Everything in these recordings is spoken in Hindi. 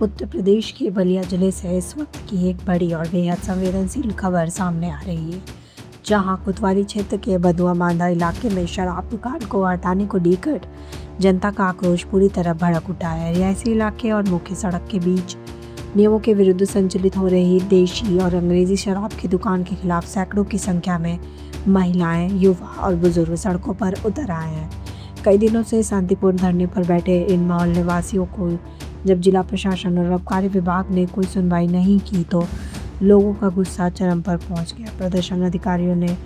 उत्तर प्रदेश के बलिया जिले से इस वक्त की एक बड़ी और बेहद संवेदनशील खबर सामने आ रही है, जहां कोतवाली क्षेत्र के बदुआ बांधा इलाके में शराब दुकान को हटाने को लेकर जनता का आक्रोश पूरी तरह भड़क उठा है। रिहायशी इलाके और मुख्य सड़क के बीच नियमों के विरुद्ध संचालित हो रही देशी और अंग्रेजी शराब की दुकान के खिलाफ सैकड़ों की संख्या में महिलाएं, युवा और बुजुर्ग सड़कों पर उतर आए हैं। कई दिनों से शांतिपूर्ण धरने पर बैठे इन मोहल्ले वासियों को जब जिला प्रशासन और आबकारी विभाग ने कोई सुनवाई नहीं की तो लोगों का गुस्सा चरम पर पहुंच गया। प्रदर्शन अधिकारियों ने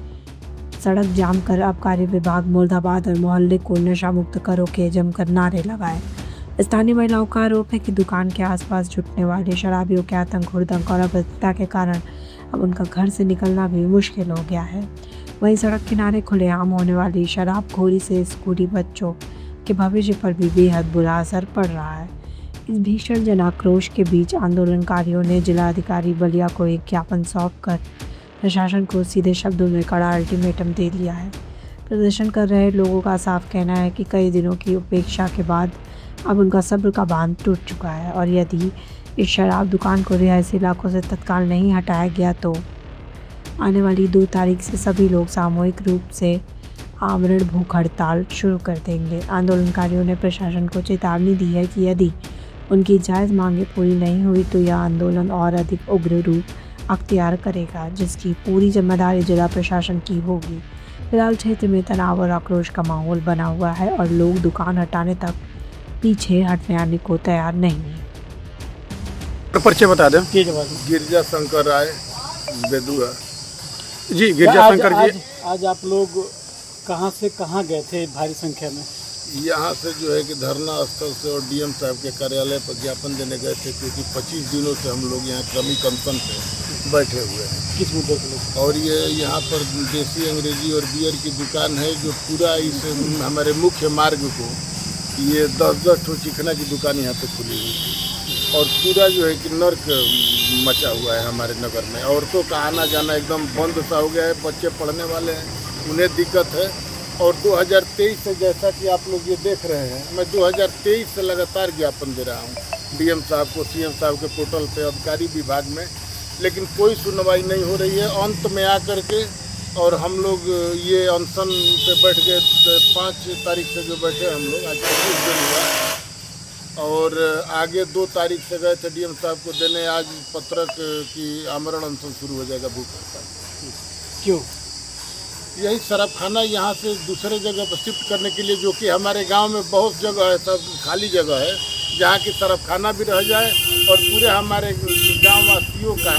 सड़क जाम कर आबकारी विभाग मुर्दाबाद और मोहल्ले को नशा मुक्त करो के जमकर नारे लगाए। स्थानीय महिलाओं का आरोप है कि दुकान के आसपास जुटने वाले शराबियों के आतंक, हुड़दंग और अभद्रता के कारण अब उनका घर से निकलना भी मुश्किल हो गया है। वहीं सड़क किनारे खुलेआम होने वाली शराबखोरी से स्कूली बच्चों के भविष्य पर भी बेहद बुरा असर पड़ रहा है। इस भीषण जन आक्रोश के बीच आंदोलनकारियों ने जिलाधिकारी बलिया को एक ज्ञापन सौंपकर प्रशासन को सीधे शब्दों में कड़ा अल्टीमेटम दे दिया है। प्रदर्शन कर रहे लोगों का साफ कहना है कि कई दिनों की उपेक्षा के बाद अब उनका सब्र का बांध टूट चुका है और यदि इस शराब दुकान को रिहायशी इलाकों से तत्काल नहीं हटाया गया तो आने वाली 2 तारीख से सभी लोग सामूहिक रूप से आमरण भूख हड़ताल शुरू कर देंगे। आंदोलनकारियों ने प्रशासन को चेतावनी दी है कि यदि उनकी जायज़ मांगें पूरी नहीं हुई तो यह आंदोलन और अधिक उग्र रूप अख्तियार करेगा, जिसकी पूरी जिम्मेदारी जिला प्रशासन की होगी। फिलहाल क्षेत्र में तनाव और आक्रोश का माहौल बना हुआ है और लोग दुकान हटाने तक पीछे हटने आने को तैयार नहीं है। परिचय बता दें। गिरजा शंकर राय, बेदुआ। जी, गिरजा शंकर जी, आज आप लोग कहां से कहां गए थे भारी संख्या में? यहाँ से जो है कि धरना स्थल से और डीएम साहब के कार्यालय पर ज्ञापन देने गए थे, क्योंकि 25 दिनों से हम लोग यहाँ क्रमिक अनशन पे बैठे हुए हैं। किस मुद्दे के लिए? और ये यहाँ पर देसी, अंग्रेजी और बियर की दुकान है, जो पूरा इस हमारे मुख्य मार्ग को ये 10-10 ठो चिकना की दुकान यहाँ पे खुली हुई थी और पूरा जो है कि नर्क मचा हुआ है हमारे नगर में। औरतों का आना जाना एकदम बंद सा हो गया है। बच्चे पढ़ने वाले हैं, उन्हें दिक्कत है। और 2023 से, जैसा कि आप लोग ये देख रहे हैं, मैं 2023 से लगातार ज्ञापन दे रहा हूँ डीएम साहब को, सीएम साहब के पोर्टल पे, आबकारी विभाग में, लेकिन कोई सुनवाई नहीं हो रही है। अंत में आकर के और हम लोग ये अनशन पे बैठ गए। 5 तारीख से जो बैठे हम लोग, आज 25 दिन हुआ और आगे 2 तारीख से गए थे डीएम साहब को देने। आज पत्रक की आमरण अनशन शुरू हो जाएगा, भूख हड़ताल। क्यों? यही शराब खाना यहाँ से दूसरे जगह पर शिफ्ट करने के लिए, जो कि हमारे गांव में बहुत जगह है, सब खाली जगह है, जहाँ की शराब खाना भी रह जाए और पूरे हमारे गांव वासियों का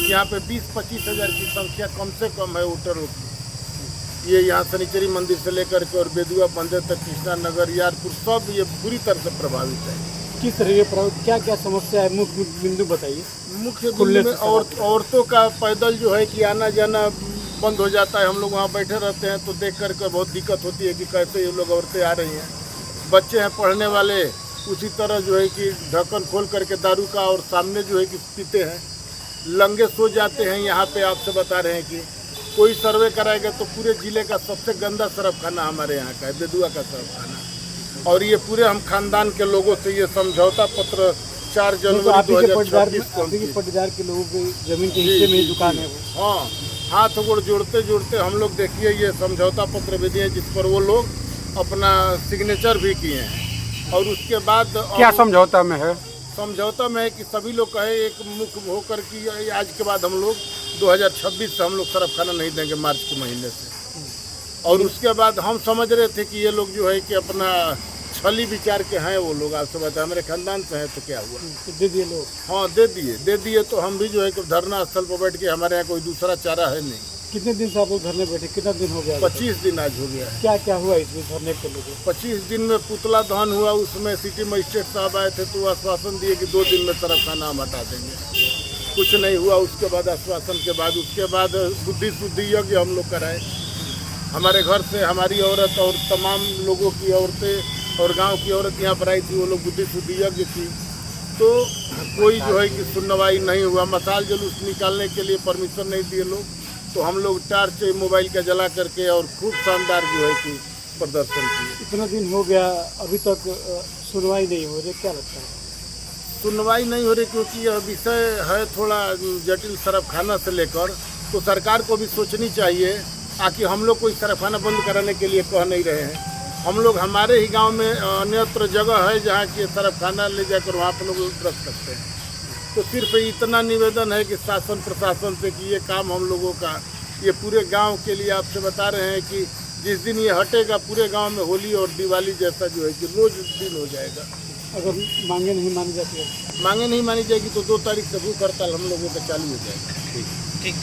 यहाँ पे 20-25 हज़ार की संख्या कम से कम है वोटरों की। ये यहाँ शनिचरी मंदिर से लेकर के और बेदुआ बंदे तक, कृष्णा नगर, यारपुर, सब ये बुरी तरह से प्रभावित है। किस तरह प्रभावित, क्या क्या समस्या है? मुख्य बिंदु बताइए। मुख्य बिंदु में औरतों का पैदल जो है कि आना जाना बंद हो जाता है। हम लोग वहाँ बैठे रहते हैं तो देख करके बहुत दिक्कत होती है कि कैसे ये लोग औरतें आ रही हैं। बच्चे हैं पढ़ने वाले, उसी तरह जो है कि ढक्कन खोल करके दारू का और सामने जो है कि पीते हैं, लंगे सो जाते हैं। यहाँ पे आपसे बता रहे हैं कि कोई सर्वे कराएगा तो पूरे जिले का सबसे गंदा शराब खाना हमारे यहाँ का है, बेदुआ का शराब खाना। और ये पूरे हम खानदान के लोगों से ये समझौता पत्र 4 जनवरी 2026 को, पटदार के लोगों की जमीन के हिस्से में दुकान है वो। हाँ, हाथ गोड़ जोड़ते जोड़ते हम लोग, देखिए ये समझौता पत्र भी दिए जिस पर वो लोग अपना सिग्नेचर भी किए हैं। और उसके बाद क्या समझौता में है? समझौता में है कि सभी लोग कहे एक मुख होकर कि आज के बाद हम लोग 2026 से हम लोग शराब खाना नहीं देंगे, मार्च के महीने से। और उसके बाद हम समझ रहे थे कि ये लोग जो है कि अपना छली विचार के हैं वो लोग। आपसे बताया हमारे खानदान से हैं तो क्या हुआ, तो दे दिए लोग? हाँ, दे दिए। तो हम भी जो है कि धरना स्थल पर बैठ के, हमारे यहाँ कोई दूसरा चारा है नहीं। कितने दिन से आप लोग धरने बैठे? कितना दिन हो गया? 25 दिन आज हो गया है। क्या क्या हुआ इसमें धरने के लोगों? 25 दिन में पुतला दहन हुआ। उसमें सिटी मजिस्ट्रेट साहब आए थे तो आश्वासन दिए कि 2 दिन में शराब खाना हम हटा देंगे। कुछ नहीं हुआ। उसके बाद आश्वासन के बाद उसके बाद बुद्धि शुद्धि यज्ञ हम लोग कराए। हमारे घर से हमारी औरत और तमाम लोगों की औरतें और गांव की औरत यहाँ पर आई थी, वो लोग बुद्धि शुद्धि यज्ञ की, तो कोई जो है कि सुनवाई नहीं हुआ। मसाल जुलूस निकालने के लिए परमिशन नहीं दिए लोग, तो हम लोग टार्च मोबाइल का जला करके और खूब शानदार जो है कि प्रदर्शन किए। इतना दिन हो गया, अभी तक सुनवाई नहीं हो रही, क्या लगता है? सुनवाई नहीं हो रही क्योंकि यह विषय है थोड़ा जटिल शराबखाना से लेकर, तो सरकार को भी सोचनी चाहिए। आकि हम लोग कोई शराबखाना बंद कराने के लिए कह नहीं रहे हैं, हम लोग हमारे ही गांव में अन्यत्र जगह है जहाँ की शराबखाना ले जाकर वहाँ पर लोग रख सकते हैं। तो सिर्फ इतना निवेदन है कि शासन प्रशासन से कि ये काम हम लोगों का, ये पूरे गांव के लिए आपसे बता रहे हैं कि जिस दिन ये हटेगा पूरे गांव में होली और दिवाली जैसा जो है कि रोज दिन हो जाएगा। अगर मांगे नहीं मानी जाती है, मांगे नहीं मानी जाएगी तो 2 तारीख से भूख हड़ताल हम लोगों का चालू हो जाएगा। ठीक।